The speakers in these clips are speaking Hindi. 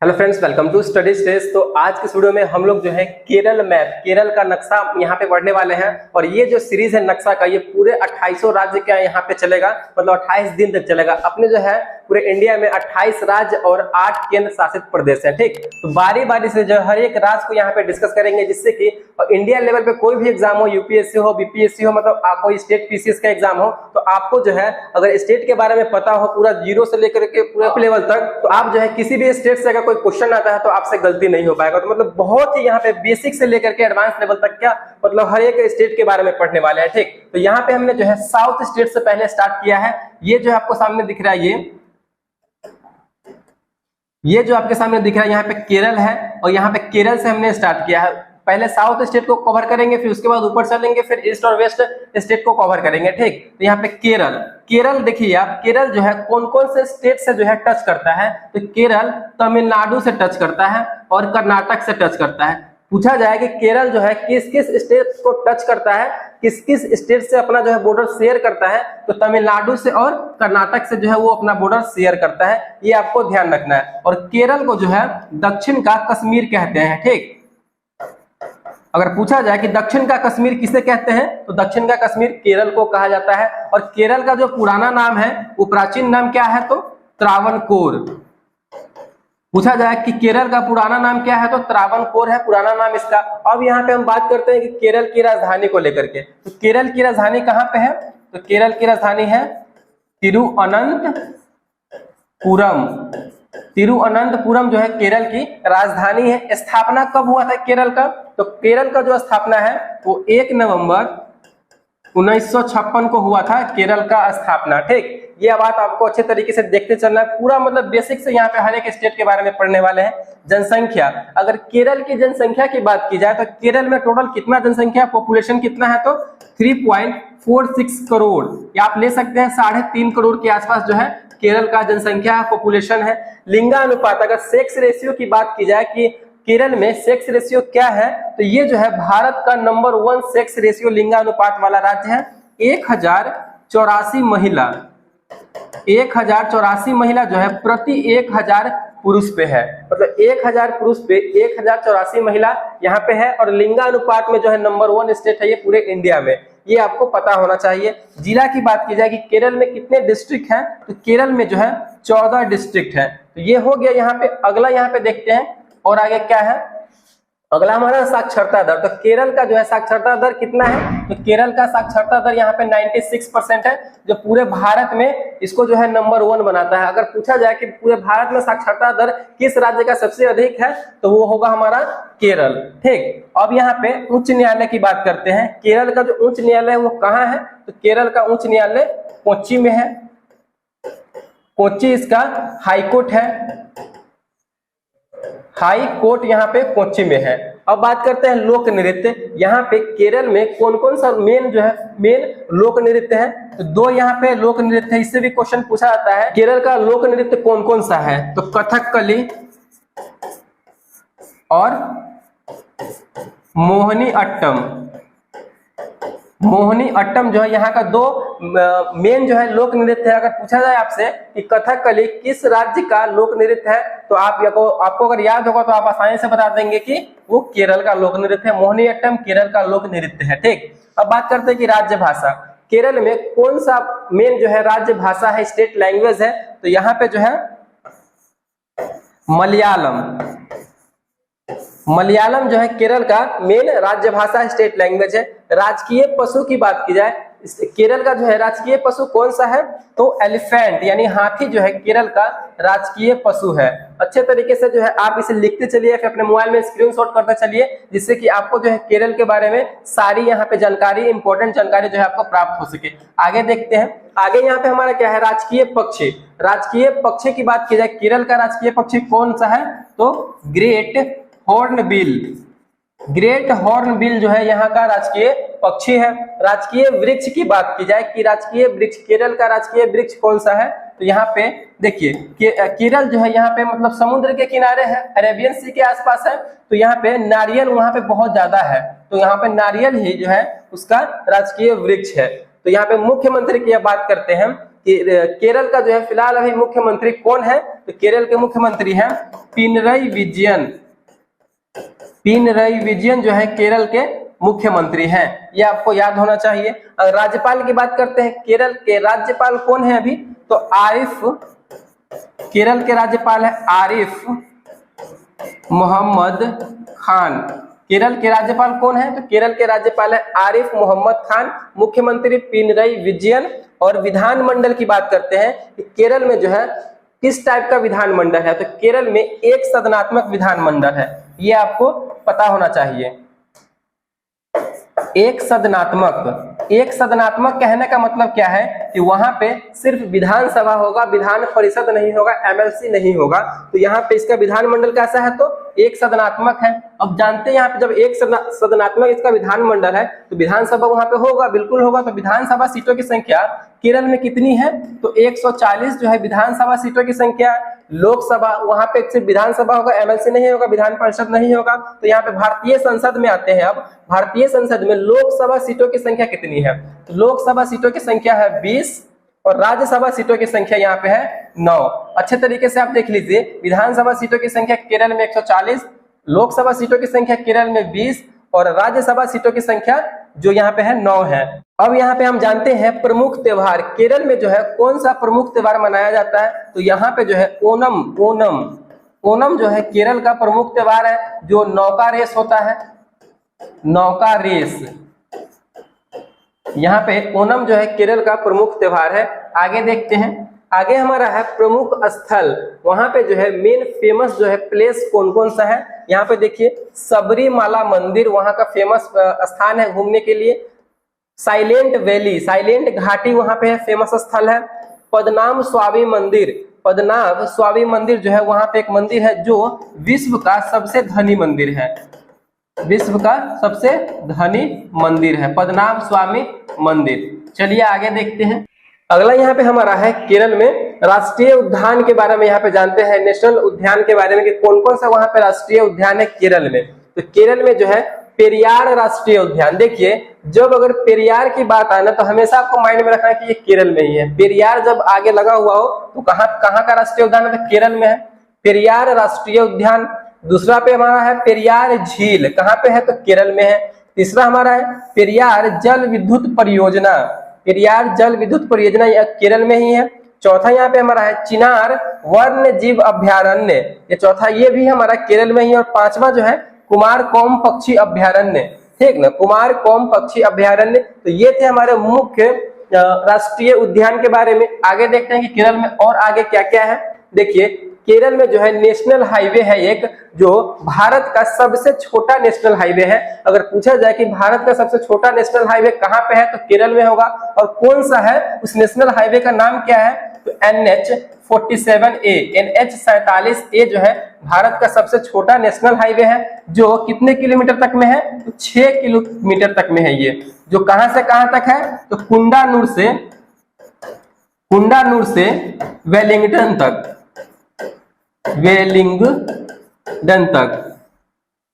Hello friends, welcome to study stage. तो आज के वीडियो में हम लोग जो है केरल मैप, केरल का नक्शा यहाँ पे पढ़ने वाले हैं। और ये जो सीरीज है नक्शा का, ये पूरे 2800 राज्य का यहाँ पे चलेगा, मतलब 28 दिन तक चलेगा। अपने जो है पूरे इंडिया में 28 राज्य और 8 केंद्र शासित प्रदेश है। ठीक, तो बारी बारी से जो हर एक राज्य को यहाँ पे डिस्कस करेंगे, जिससे कि इंडिया लेवल पे कोई भी एग्जाम हो, यूपीएससी हो, बीपीएससी हो, मतलब कोई स्टेट पीसीएस का एग्जाम हो, तो आपको जो है अगर स्टेट के बारे में पता हो पूरा जीरो से लेकर के पूरे लेवल तक, तो आप जो है किसी भी स्टेट से अगर कोई क्वेश्चन आता है तो आपसे गलती नहीं हो पाएगा। तो मतलब बहुत ही यहाँ पे बेसिक से लेकर के एडवांस लेवल तक क्या मतलब हर एक स्टेट के बारे में पढ़ने वाले हैं। ठीक, तो यहाँ पे हमने जो है साउथ स्टेट से पहले स्टार्ट किया है। ये जो आपको सामने दिख रहा है, ये जो आपके सामने दिख रहा है यहाँ पे केरल है, और यहाँ पे केरल से हमने स्टार्ट किया है। पहले साउथ स्टेट को कवर करेंगे, फिर उसके बाद ऊपर चलेंगे, फिर ईस्ट और वेस्ट स्टेट को कवर करेंगे। ठीक, तो यहाँ पे केरल, केरल देखिए आप, केरल जो है कौन कौन से स्टेट से जो है टच करता है, तो केरल तमिलनाडु से टच करता है और कर्नाटक से टच करता है। पूछा जाए कि केरल जो है किस किस स्टेट को टच करता है, किस किस स्टेट से अपना जो है बॉर्डर शेयर करता है, तो तमिलनाडु से और कर्नाटक से जो है वो अपना बॉर्डर शेयर करता है। ये आपको ध्यान रखना है। और केरल को जो है दक्षिण का कश्मीर कहते हैं। ठीक, अगर पूछा जाए कि दक्षिण का कश्मीर किसे कहते हैं, तो दक्षिण का कश्मीर केरल को कहा जाता है। और केरल का जो पुराना नाम है, वो प्राचीन नाम क्या है, तो त्रावणकोर। पूछा जाए कि केरल का पुराना नाम क्या है, तो त्रावणकोर है पुराना नाम इसका। अब यहाँ पे हम बात करते हैं कि केरल की राजधानी को लेकर के, तो केरल की राजधानी कहाँ पे है, तो केरल की राजधानी है तिरुअनंतपुरम। तिरुअनंतपुरम जो है केरल की राजधानी है। स्थापना कब हुआ था केरल का, तो केरल का जो स्थापना है वो 1 नवंबर 1956 को हुआ था केरल का स्थापना। ठीक, ये बात आपको अच्छे तरीके से देखते चलना है। पूरा मतलब बेसिक से यहाँ पे हर एक स्टेट के बारे में पढ़ने वाले हैं। जनसंख्या, अगर केरल की जनसंख्या की बात की जाए तो केरल में टोटल कितना जनसंख्या, पॉपुलेशन कितना है, तो 3.46 करोड़, या आप ले सकते हैं 3.5 करोड़ के आसपास जो है केरल का जनसंख्या पॉपुलेशन है। लिंगानुपात, अगर सेक्स रेशियो की बात की जाए कि केरल में सेक्स रेशियो क्या है, तो ये जो है भारत का नंबर 1 सेक्स रेशियो लिंगानुपात वाला राज्य है। 1084 महिला, 1084 महिला जो है प्रति 1000 पुरुष पे है, मतलब 1000 पुरुष पे 1084 महिला यहाँ पे है। और लिंगानुपात में जो है नंबर 1 स्टेट है ये पूरे इंडिया में, ये आपको पता होना चाहिए। जिला की बात की जाए कि केरल में कितने डिस्ट्रिक्ट हैं, तो केरल में जो है 14 डिस्ट्रिक्ट है। तो ये हो गया यहाँ पे। अगला यहाँ पे देखते हैं और आगे क्या है, अगला हमारा साक्षरता दर। तो केरल का जो है साक्षरता दर कितना है, तो केरल का साक्षरता दर यहाँ पे 96% है, जो पूरे भारत में इसको जो है नंबर 1 बनाता है। अगर पूछा जाए कि पूरे भारत में साक्षरता दर किस राज्य का सबसे अधिक है, तो वो होगा हमारा केरल। ठीक, अब यहाँ पे उच्च न्यायालय की बात करते हैं। केरल का जो उच्च न्यायालय है वो कहाँ है, तो केरल का उच्च न्यायालय कोच्चि में है। कोच्चि इसका हाई कोर्ट है, हाई कोर्ट यहाँ पे कोच्चि में है। अब बात करते हैं लोक नृत्य। यहाँ पे केरल में कौन कौन सा मेन जो है मेन लोक नृत्य है, तो 2 यहाँ पे लोक नृत्य है। इससे भी क्वेश्चन पूछा जाता है केरल का लोक नृत्य कौन कौन सा है, तो कथकली और मोहिनी अट्टम। मोहिनी अट्टम जो है यहाँ का 2 मेन जो है लोक नृत्य है। अगर पूछा जाए आपसे कि कथकली किस राज्य का लोक नृत्य है, तो आपको अगर याद होगा तो आप आसानी से बता देंगे कि वो केरल का लोक नृत्य है। मोहिनी अट्टम केरल का लोक नृत्य है। ठीक, अब बात करते हैं कि राज्य भाषा। केरल में कौन सा मेन जो है राज्य भाषा है, स्टेट लैंग्वेज है, तो यहाँ पे जो है मलयालम। मलयालम जो है केरल का मेन राज्य भाषा, स्टेट लैंग्वेज है। राजकीय पशु की बात की जाए, केरल का जो है राजकीय पशु कौन सा है, तो एलिफेंट यानी हाथी जो है केरल का राजकीय पशु है। अच्छे तरीके से जो है आप इसे लिखते चलिए, फिर अपने मोबाइल में स्क्रीनशॉट करते चलिए, जिससे कि आपको जो है केरल के बारे में सारी यहाँ पे जानकारी, इंपॉर्टेंट जानकारी जो है आपको प्राप्त हो सके। आगे देखते हैं, आगे यहाँ पे हमारा क्या है, राजकीय पक्षी। राजकीय पक्षी की बात की जाए, केरल का राजकीय पक्षी कौन सा है, तो ग्रेट हॉर्नबिल। ग्रेट हॉर्नबिल जो है यहाँ का राजकीय पक्षी है। राजकीय वृक्ष की बात की जाए कि राजकीय वृक्ष, केरल का राजकीय वृक्ष कौन सा है, तो यहाँ पे देखिए केरल जो है यहाँ पे मतलब समुद्र के किनारे है, अरेबियन सी के आसपास है, तो यहाँ पे नारियल वहाँ पे बहुत ज्यादा है, तो यहाँ पे नारियल ही जो है उसका राजकीय वृक्ष है। तो यहाँ पे मुख्यमंत्री की बात करते हैं केरल का जो है फिलहाल अभी मुख्यमंत्री कौन है, तो केरल के मुख्यमंत्री हैं पिनरई विजयन। पिनरई विजयन जो है केरल के मुख्यमंत्री हैं, ये आपको याद होना चाहिए। अगर राज्यपाल की बात करते हैं, केरल के राज्यपाल कौन है अभी, तो आरिफ, केरल के राज्यपाल है आरिफ मोहम्मद खान। केरल के राज्यपाल कौन है, तो केरल के राज्यपाल है आरिफ मोहम्मद खान, मुख्यमंत्री पिनरई विजयन। और विधानमंडल की बात करते हैं कि केरल में जो है किस टाइप का विधानमंडल है, तो केरल में एक सदनात्मक विधानमंडल है, ये आपको पता होना चाहिए। एक सदनात्मक कहने का मतलब क्या है कि वहां पे सिर्फ विधानसभा होगा, विधान परिषद नहीं होगा, एमएलसी नहीं होगा। तो यहाँ पे इसका विधानमंडल कैसा है, तो एक सदनात्मक है। अब जानते हैं यहाँ पे जब एक सदनात्मक इसका विधानमंडल है तो विधानसभा वहां पे होगा, बिल्कुल होगा। तो विधानसभा सीटों की संख्या केरल में कितनी है, तो 140 जो है विधानसभा सीटों की संख्या। लोकसभा वहां पे सिर्फ विधानसभा होगा, एमएलसी नहीं होगा, विधान परिषद नहीं होगा। तो यहाँ पे भारतीय संसद में आते हैं। अब भारतीय संसद में लोकसभा सीटों की संख्या कितनी है, तो लोकसभा सीटों की संख्या है 20 और राज्यसभा सीटों की संख्या यहाँ पे है 9। अच्छे तरीके से आप देख लीजिए, विधानसभा सीटों की संख्या केरल में 140, लोकसभा सीटों की संख्या केरल में 20 और राज्यसभा सीटों की संख्या जो यहाँ पे है 9 है। अब यहाँ पे हम जानते हैं प्रमुख त्योहार, केरल में जो है कौन सा प्रमुख त्योहार मनाया जाता है, तो यहाँ पे जो है ओणम जो है केरल का प्रमुख त्योहार है, जो नौका रेस होता है, नौका रेस। यहाँ पे ओणम जो है केरल का प्रमुख त्योहार है। आगे देखते हैं, आगे हमारा है प्रमुख स्थल, वहां पे जो है मेन फेमस जो है प्लेस कौन कौन सा है। यहाँ पे देखिए सबरीमाला मंदिर वहां का फेमस स्थान है घूमने के लिए। साइलेंट वैली, साइलेंट घाटी वहां पे है, फेमस स्थल है। पद्मनाभ स्वामी मंदिर, पद्मनाभ स्वामी मंदिर जो है वहां पे एक मंदिर है जो विश्व का सबसे धनी मंदिर है, विश्व का सबसे धनी मंदिर है पद्मनाभ स्वामी मंदिर। चलिए आगे देखते हैं। अगला यहाँ पे हमारा है केरल में राष्ट्रीय उद्यान के बारे में यहाँ पे जानते हैं, नेशनल उद्यान के बारे में कि कौन कौन सा वहां पे राष्ट्रीय उद्यान है केरल में। तो केरल में जो है पेरियार राष्ट्रीय उद्यान। देखिए जब अगर पेरियार की बात आए ना तो हमेशा आपको माइंड में रखना है कि ये केरल में ही है। पेरियार जब आगे लगा हुआ हो तो कहाँ का राष्ट्रीय उद्यान है, तो केरल में है पेरियार राष्ट्रीय उद्यान। दूसरा पे हमारा है पेरियार झील, कहाँ पे है, तो केरल में है। तीसरा हमारा है पेरियार जल विद्युत परियोजना, पेरियार जल विद्युत परियोजना यह केरल में ही है। चौथा यहाँ पे हमारा है चिनार वन्य जीव अभ्यारण्य, ये चौथा, ये भी हमारा केरल में ही। और पांचवा जो है कुमारकोम पक्षी अभ्यारण्य, ठीक ना, कुमारकोम पक्षी अभ्यारण्य। तो ये थे हमारे मुख्य राष्ट्रीय उद्यान के बारे में। आगे देखते हैं कि केरल में और आगे क्या क्या है। देखिए केरल में जो है नेशनल हाईवे है एक, जो भारत का सबसे छोटा नेशनल हाईवे है। अगर पूछा जाए कि भारत का सबसे छोटा नेशनल हाईवे कहाँ पे है, तो केरल में होगा। और कौन सा है, उस नेशनल हाईवे का नाम क्या है, तो NH47A, NH47A जो है भारत का सबसे छोटा नेशनल हाईवे है, जो कितने किलोमीटर तक में है, तो 6 किलोमीटर तक में है। ये जो कहां से कहां तक है, तो कुंडानूर से वेलिंगटन तक, वेलिंगडन तक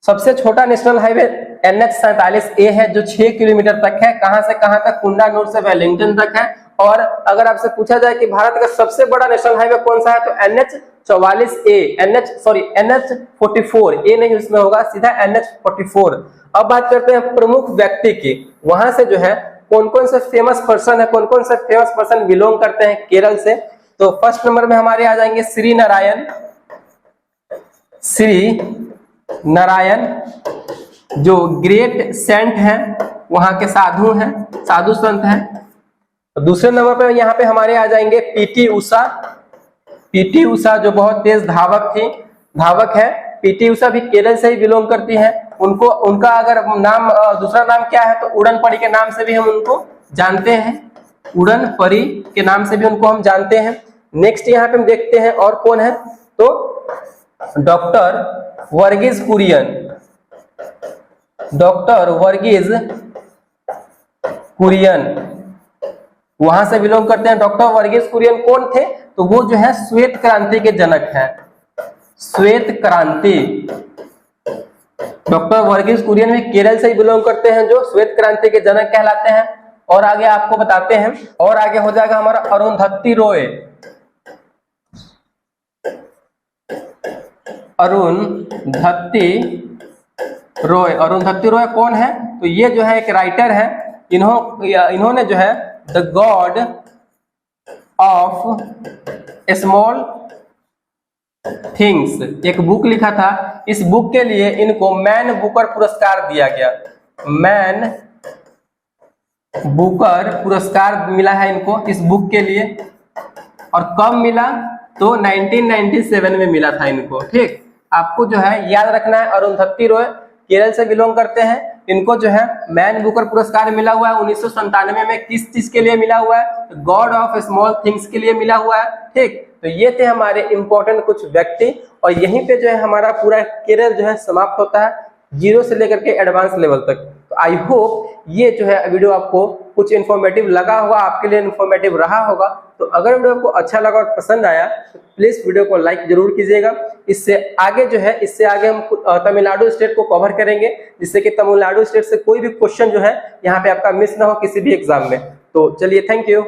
सबसे छोटा नेशनल हाईवे NH47A है, जो 6 किलोमीटर तक है। कहां से कहां तक, कुंडानूर से वेलिंगटन तक है। और अगर आपसे पूछा जाए कि भारत का सबसे बड़ा नेशनल हाईवे कौन सा है, तो NH44, ए नहीं उसमें होगा, सीधा NH44। अब बात करते हैं प्रमुख व्यक्ति की, वहां से जो है कौन कौन से फेमस पर्सन है, कौन कौन से फेमस पर्सन बिलोंग करते हैं केरल से। तो फर्स्ट नंबर में हमारे आ जाएंगे श्री नारायण जो ग्रेट सेंट हैं, वहां के साधु हैं, साधु संत हैं। दूसरे नंबर पर यहाँ पे हमारे आ जाएंगे पीटी उषा जो बहुत तेज धावक है। पीटी उषा भी केरल से ही बिलोंग करती हैं। उनका अगर नाम दूसरा नाम क्या है, तो उड़न परी के नाम से भी हम उनको जानते हैं, उड़न परी के नाम से भी उनको हम जानते हैं। नेक्स्ट यहाँ पे हम देखते हैं और कौन है, तो डॉक्टर वर्गीज कुरियन वहां से बिलोंग करते हैं। डॉक्टर वर्गीज कुरियन कौन थे, तो वो जो है श्वेत क्रांति के जनक हैं, श्वेत क्रांति। डॉक्टर वर्गीज कुरियन भी केरल से ही बिलोंग करते हैं, जो श्वेत क्रांति के जनक कहलाते हैं। और आगे आपको बताते हैं, और आगे हो जाएगा हमारा अरुंधति रॉय। अरुंधति रॉय कौन है? तो ये जो है एक राइटर है। इन्होंने जो है the God of small things एक बुक लिखा था। इस बुक के लिए इनको मैन बुकर पुरस्कार दिया गया। मैन बुकर पुरस्कार मिला है इनको इस बुक के लिए। और कब मिला? तो 1997 में मिला था इनको। ठीक, आपको जो है याद रखना है, अरुंधति रॉय केरल से बिलोंग करते हैं। इनको जो है मैन बुकर पुरस्कार मिला हुआ है 1997 में। किस चीज के लिए मिला हुआ है? गॉड ऑफ स्मॉल थिंग्स के लिए मिला हुआ है। ठीक, तो ये थे हमारे इंपॉर्टेंट कुछ व्यक्ति, और यहीं पे जो है हमारा पूरा केरल जो है समाप्त होता है, 0 से लेकर के एडवांस लेवल तक। तो आई होप ये जो है वीडियो आपको कुछ इन्फॉर्मेटिव लगा होगा, आपके लिए इन्फॉर्मेटिव रहा होगा। तो अगर वीडियो आपको अच्छा लगा और पसंद आया तो प्लीज वीडियो को लाइक जरूर कीजिएगा। इससे आगे हम तमिलनाडु स्टेट को कवर करेंगे, जिससे कि तमिलनाडु स्टेट से कोई भी क्वेश्चन जो है यहाँ पे आपका मिस ना हो किसी भी एग्जाम में। तो चलिए, थैंक यू।